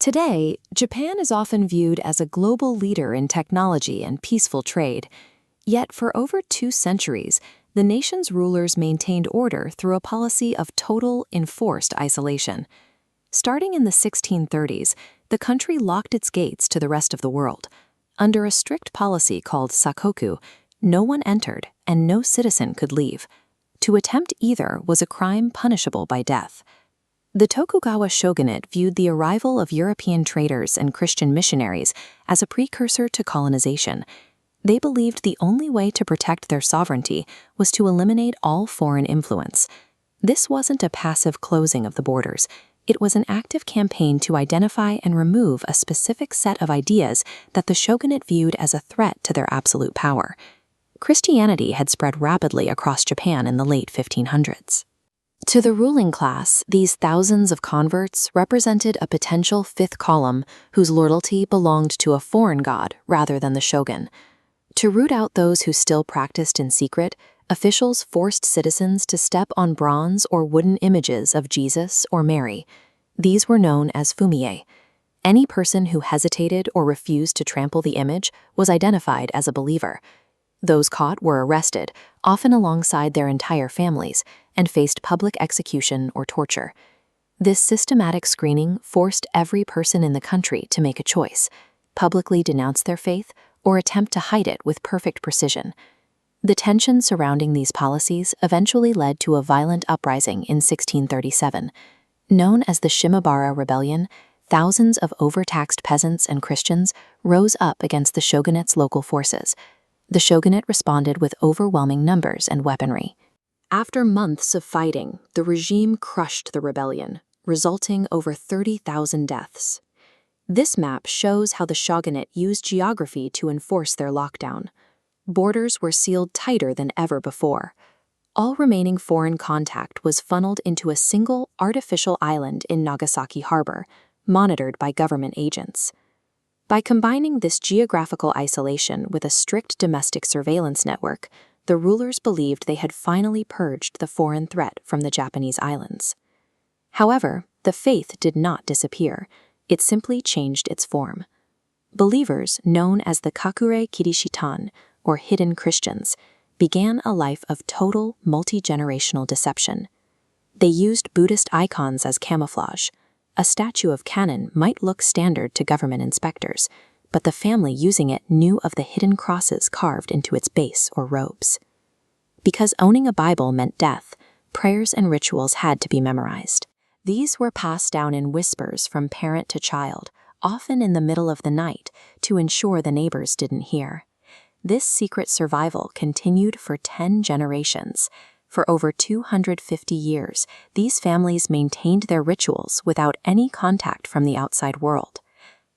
Today, Japan is often viewed as a global leader in technology and peaceful trade. Yet for over 2 centuries, the nation's rulers maintained order through a policy of total, enforced isolation. Starting in the 1630s, the country locked its gates to the rest of the world. Under a strict policy called sakoku, no one entered and no citizen could leave. To attempt either was a crime punishable by death. The Tokugawa shogunate viewed the arrival of European traders and Christian missionaries as a precursor to colonization. They believed the only way to protect their sovereignty was to eliminate all foreign influence. This wasn't a passive closing of the borders. It was an active campaign to identify and remove a specific set of ideas that the shogunate viewed as a threat to their absolute power. Christianity had spread rapidly across Japan in the late 1500s. To the ruling class, these thousands of converts represented a potential fifth column whose loyalty belonged to a foreign god rather than the shogun. To root out those who still practiced in secret, officials forced citizens to step on bronze or wooden images of Jesus or Mary. These were known as fumie. Any person who hesitated or refused to trample the image was identified as a believer. Those caught were arrested, often alongside their entire families, and faced public execution or torture. This systematic screening forced every person in the country to make a choice: publicly denounce their faith or attempt to hide it with perfect precision. The tension surrounding these policies eventually led to a violent uprising in 1637. Known as the Shimabara Rebellion, thousands of overtaxed peasants and Christians rose up against the shogunate's local forces. The shogunate responded with overwhelming numbers and weaponry. After months of fighting, the regime crushed the rebellion, resulting over 30,000 deaths. This map shows how the shogunate used geography to enforce their lockdown. Borders were sealed tighter than ever before. All remaining foreign contact was funneled into a single artificial island in Nagasaki Harbor, monitored by government agents. By combining this geographical isolation with a strict domestic surveillance network, the rulers believed they had finally purged the foreign threat from the Japanese islands. However, the faith did not disappear. It simply changed its form. Believers, known as the Kakure Kirishitan, or hidden Christians, began a life of total, multi-generational deception. They used Buddhist icons as camouflage. A statue of Kannon might look standard to government inspectors, but the family using it knew of the hidden crosses carved into its base or robes. Because owning a Bible meant death, prayers and rituals had to be memorized. These were passed down in whispers from parent to child, often in the middle of the night, to ensure the neighbors didn't hear. This secret survival continued for 10 generations. For over 250 years, these families maintained their rituals without any contact from the outside world.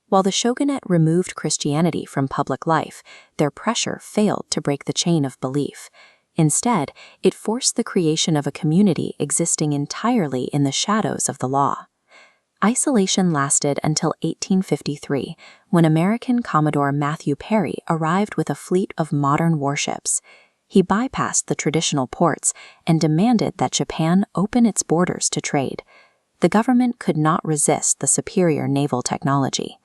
While the shogunate removed Christianity from public life, their pressure failed to break the chain of belief. Instead, it forced the creation of a community existing entirely in the shadows of the law. Isolation lasted until 1853, when American Commodore Matthew Perry arrived with a fleet of modern warships. He bypassed the traditional ports and demanded that Japan open its borders to trade. The government could not resist the superior naval technology.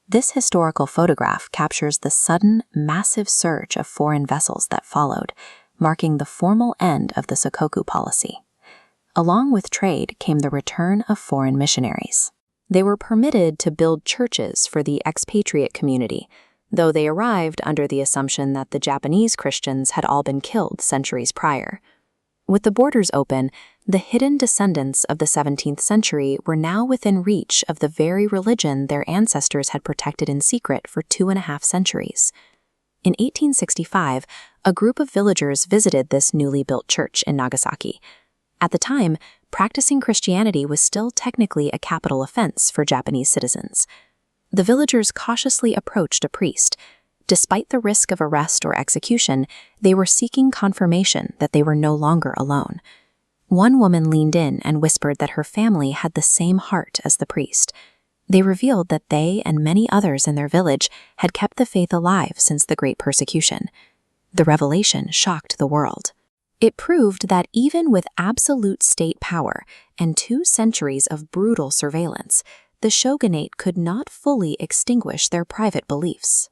This historical photograph captures the sudden, massive surge of foreign vessels that followed, marking the formal end of the Sakoku policy. Along with trade came the return of foreign missionaries. They were permitted to build churches for the expatriate community, though they arrived under the assumption that the Japanese Christians had all been killed centuries prior. With the borders open, the hidden descendants of the 17th century were now within reach of the very religion their ancestors had protected in secret for 2.5 centuries. In 1865, a group of villagers visited this newly built church in Nagasaki. At the time, practicing Christianity was still technically a capital offense for Japanese citizens. The villagers cautiously approached a priest. Despite the risk of arrest or execution, they were seeking confirmation that they were no longer alone. One woman leaned in and whispered that her family had the same heart as the priest. They revealed that they and many others in their village had kept the faith alive since the Great Persecution. The revelation shocked the world. It proved that even with absolute state power and 2 centuries of brutal surveillance, the shogunate could not fully extinguish their private beliefs.